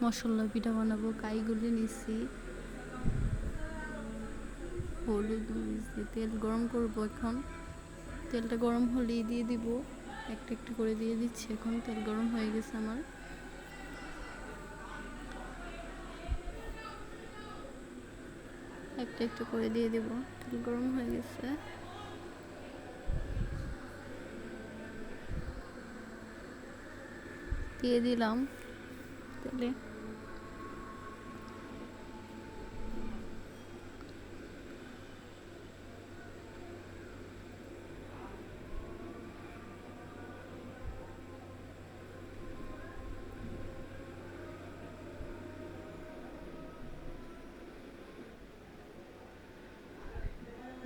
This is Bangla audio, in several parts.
মশলা পিঠা বানাবো। কাইগুলো নিচ্ছি, হলুদ মরিচ দিয়ে তেল গরম করবো। এখন তেলটা গরম হলেই দিয়ে দিব, একটা একটা করে দিয়ে দিচ্ছি। এখন তেল গরম হয়ে গেছে আমার। একটা একটা করে দিয়ে দেব, তেল গরম হয়ে গেছে। দিয়ে দিলাম তেলে।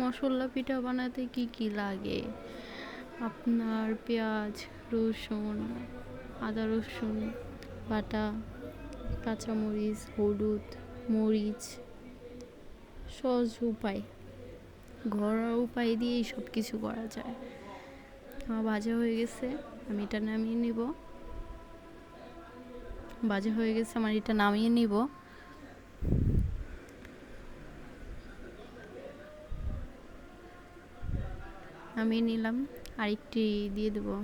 মশলা পিঠা বানাতে কি কি লাগে? আপনার পেঁয়াজ, রসুন, আদা রসুন বাটা, কাঁচামরিচ, হলুদ, মরিচ। সহজ উপায়, ঘরোয়া উপায় দিয়েই সব কিছু করা যায়। আমার ভাজা হয়ে গেছে, আমি এটা নামিয়ে নিব। ভাজা হয়ে গেছে আমার, এটা নামিয়ে নিব। নামিয়ে নিলাম। আরেকটি দিয়ে দেবো।